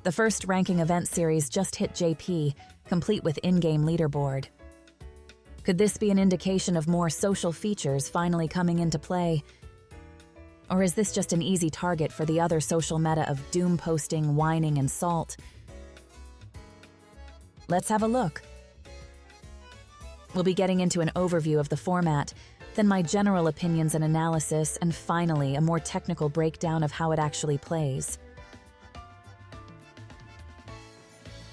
The first ranking event series just hit JP, complete with in-game leaderboard. Could this be an indication of more social features finally coming into play? Or is this just an easy target for the other social meta of doom posting, whining, and salt? Let's have a look. We'll be getting into an overview of the format, then my general opinions and analysis, and finally a more technical breakdown of how it actually plays.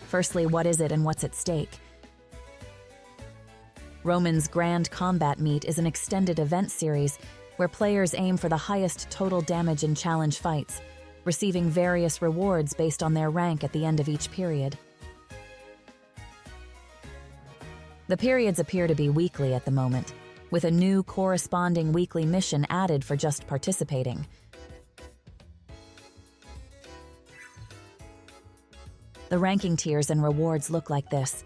Firstly, what is it and what's at stake? Roman's Grand Combat Meet is an extended event series where players aim for the highest total damage in challenge fights, receiving various rewards based on their rank at the end of each period. The periods appear to be weekly at the moment, with a new corresponding weekly mission added for just participating. The ranking tiers and rewards look like this.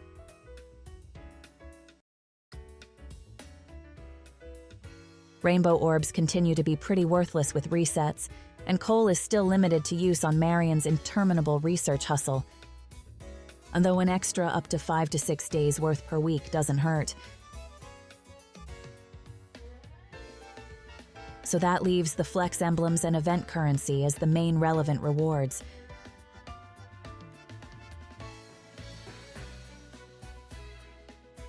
Rainbow orbs continue to be pretty worthless with resets, and coal is still limited to use on Marion's interminable research hustle. And though an extra up to 5 to 6 days worth per week doesn't hurt. So that leaves the flex emblems and event currency as the main relevant rewards.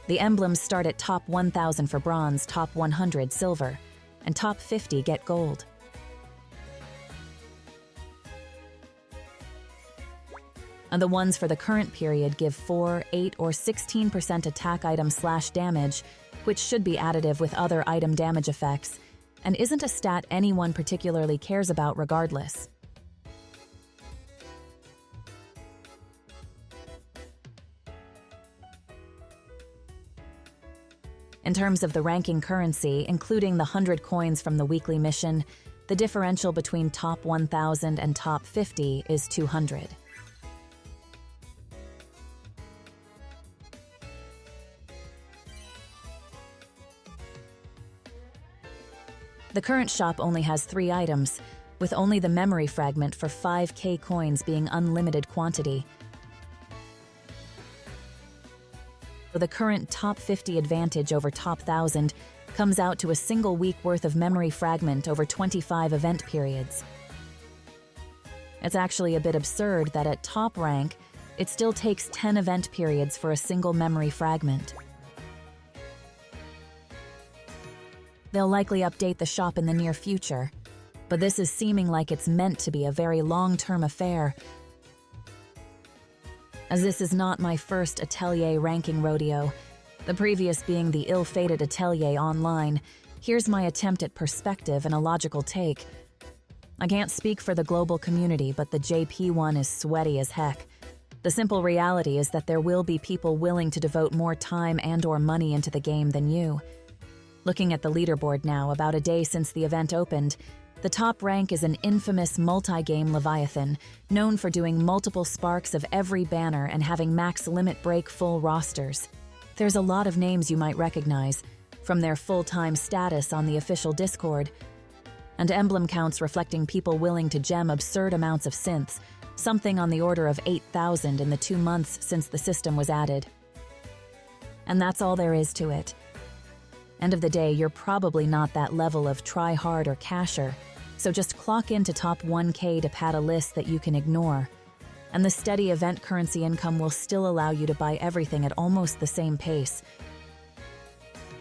The emblems start at top 1,000 for bronze, top 100 silver, and top 50 get gold. And the ones for the current period give 4, 8, or 16% attack item / damage, which should be additive with other item damage effects, and isn't a stat anyone particularly cares about regardless. In terms of the ranking currency, including the 100 coins from the weekly mission, the differential between top 1,000 and top 50 is 200. The current shop only has 3 items, with only the memory fragment for 5k coins being unlimited quantity. The current top 50 advantage over top 1,000 comes out to a single week worth of memory fragment over 25 event periods. It's actually a bit absurd that at top rank, it still takes 10 event periods for a single memory fragment. They'll likely update the shop in the near future, but this is seeming like it's meant to be a very long-term affair. As this is not my first Atelier ranking rodeo, the previous being the ill-fated Atelier Online, here's my attempt at perspective and a logical take. I can't speak for the global community, but the JP one is sweaty as heck. The simple reality is that there will be people willing to devote more time and/or money into the game than you. Looking at the leaderboard now, about a day since the event opened, the top rank is an infamous multi-game Leviathan, known for doing multiple sparks of every banner and having max limit break full rosters. There's a lot of names you might recognize, from their full-time status on the official Discord, and emblem counts reflecting people willing to gem absurd amounts of synths, something on the order of 8,000 in the 2 months since the system was added. And that's all there is to it. End of the day, you're probably not that level of try-hard or casher, so just clock into top 1k to pad a list that you can ignore, and the steady event currency income will still allow you to buy everything at almost the same pace.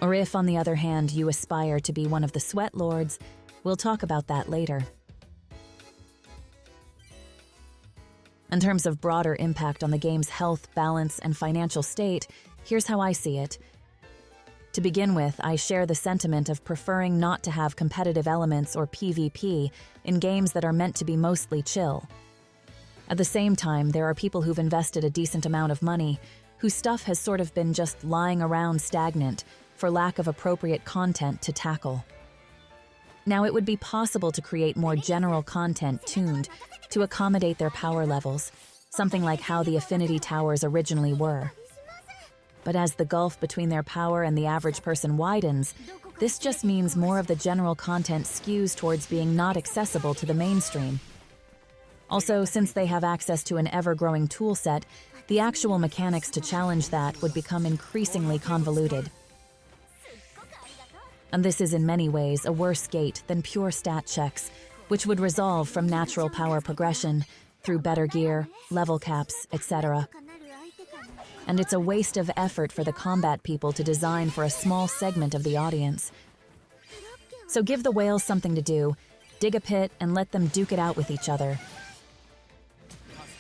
Or if, on the other hand, you aspire to be one of the sweat lords, we'll talk about that later. In terms of broader impact on the game's health, balance, and financial state, here's how I see it. To begin with, I share the sentiment of preferring not to have competitive elements or PvP in games that are meant to be mostly chill. At the same time, there are people who've invested a decent amount of money, whose stuff has sort of been just lying around stagnant for lack of appropriate content to tackle. Now, it would be possible to create more general content tuned to accommodate their power levels, something like how the Affinity Towers originally were. But as the gulf between their power and the average person widens, this just means more of the general content skews towards being not accessible to the mainstream. Also, since they have access to an ever-growing toolset, the actual mechanics to challenge that would become increasingly convoluted. And this is in many ways a worse gate than pure stat checks, which would resolve from natural power progression through better gear, level caps, etc. And it's a waste of effort for the combat people to design for a small segment of the audience. So give the whales something to do, dig a pit, and let them duke it out with each other.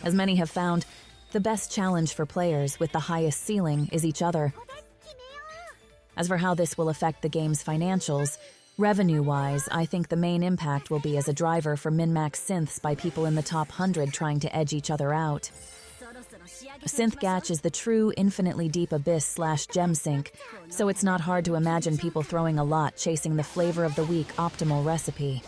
As many have found, the best challenge for players with the highest ceiling is each other. As for how this will affect the game's financials, revenue-wise, I think the main impact will be as a driver for min-max synths by people in the top 100 trying to edge each other out. Synth Gatch is the true infinitely deep abyss/gem sink, so it's not hard to imagine people throwing a lot chasing the flavor of the week optimal recipe.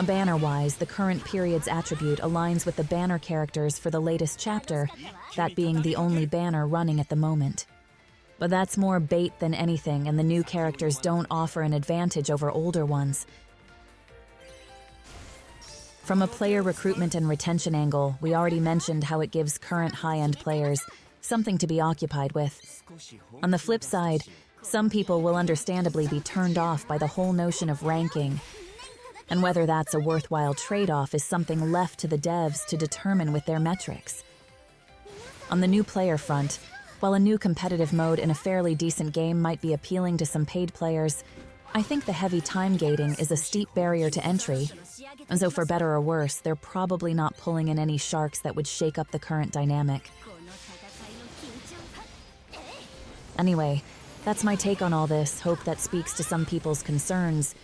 Banner-wise, the current period's attribute aligns with the banner characters for the latest chapter, that being the only banner running at the moment. But that's more bait than anything, and the new characters don't offer an advantage over older ones. From a player recruitment and retention angle, we already mentioned how it gives current high-end players something to be occupied with. On the flip side, some people will understandably be turned off by the whole notion of ranking, and whether that's a worthwhile trade-off is something left to the devs to determine with their metrics. On the new player front, while a new competitive mode in a fairly decent game might be appealing to some paid players, I think the heavy time gating is a steep barrier to entry, and so for better or worse, they're probably not pulling in any sharks that would shake up the current dynamic. Anyway, that's my take on all this. Hope that speaks to some people's concerns.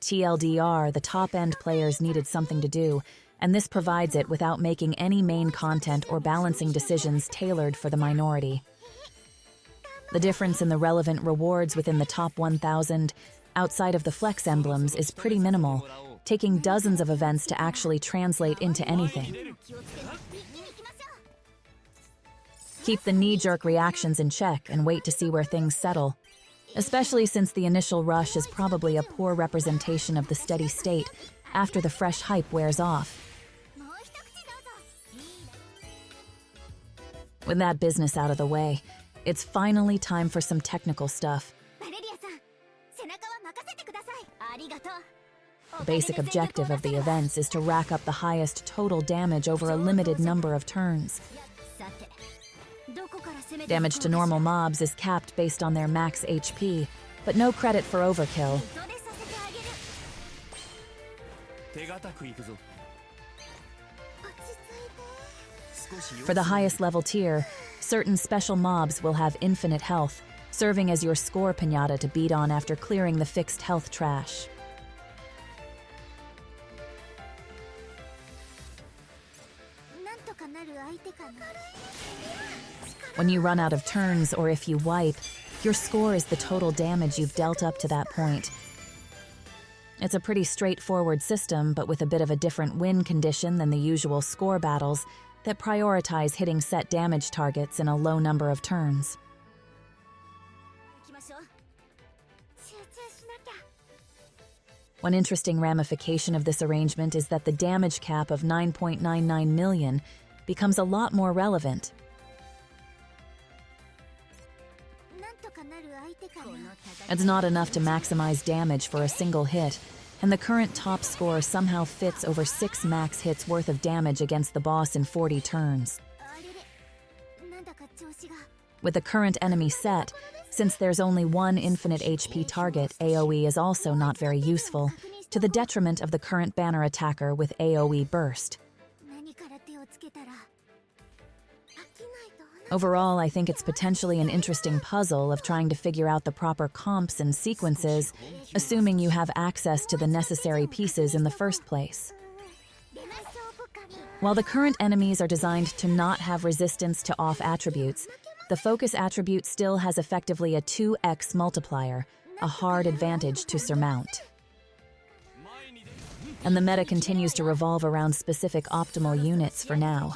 TLDR, the top-end players needed something to do, and this provides it without making any main content or balancing decisions tailored for the minority. The difference in the relevant rewards within the top 1,000, outside of the flex emblems, is pretty minimal, taking dozens of events to actually translate into anything. Keep the knee-jerk reactions in check and wait to see where things settle, especially since the initial rush is probably a poor representation of the steady state after the fresh hype wears off. With that business out of the way, it's finally time for some technical stuff. The basic objective of the events is to rack up the highest total damage over a limited number of turns. Damage to normal mobs is capped based on their max HP, but no credit for overkill. For the highest level tier, certain special mobs will have infinite health, serving as your score piñata to beat on after clearing the fixed health trash. When you run out of turns or if you wipe, your score is the total damage you've dealt up to that point. It's a pretty straightforward system, but with a bit of a different win condition than the usual score battles that prioritize hitting set damage targets in a low number of turns. One interesting ramification of this arrangement is that the damage cap of 9.99 million becomes a lot more relevant. It's not enough to maximize damage for a single hit, and the current top score somehow fits over 6 max hits worth of damage against the boss in 40 turns. With the current enemy set, since there's only one infinite HP target, AoE is also not very useful, to the detriment of the current banner attacker with AoE burst. Overall, I think it's potentially an interesting puzzle of trying to figure out the proper comps and sequences, assuming you have access to the necessary pieces in the first place. While the current enemies are designed to not have resistance to off attributes, the focus attribute still has effectively a 2x multiplier, a hard advantage to surmount. And the meta continues to revolve around specific optimal units for now.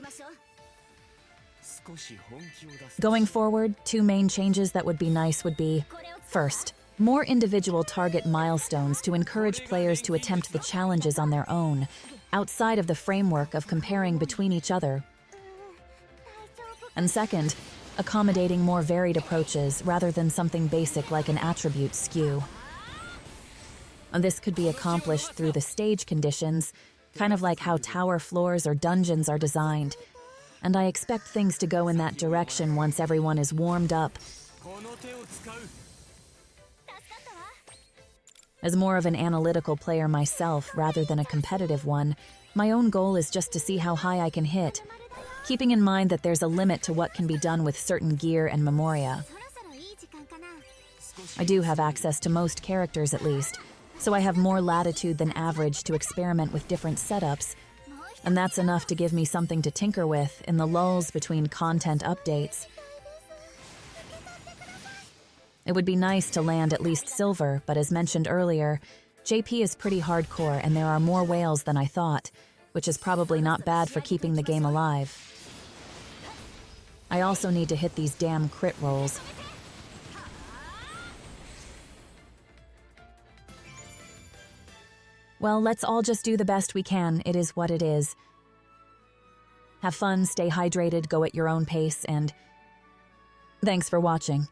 Going forward, 2 main changes that would be nice would be, first, More individual target milestones to encourage players to attempt the challenges on their own, outside of the framework of comparing between each other. And second, accommodating more varied approaches rather than something basic like an attribute skew. This could be accomplished through the stage conditions, kind of like how tower floors or dungeons are designed, and I expect things to go in that direction once everyone is warmed up. As more of an analytical player myself rather than a competitive one, my own goal is just to see how high I can hit, keeping in mind that there's a limit to what can be done with certain gear and memoria. I do have access to most characters at least, so I have more latitude than average to experiment with different setups, and that's enough to give me something to tinker with in the lulls between content updates. It would be nice to land at least silver, but as mentioned earlier, JP is pretty hardcore and there are more whales than I thought, which is probably not bad for keeping the game alive. I also need to hit these damn crit rolls. Well, let's all just do the best we can. It is what it is. Have fun, stay hydrated, go at your own pace, and thanks for watching.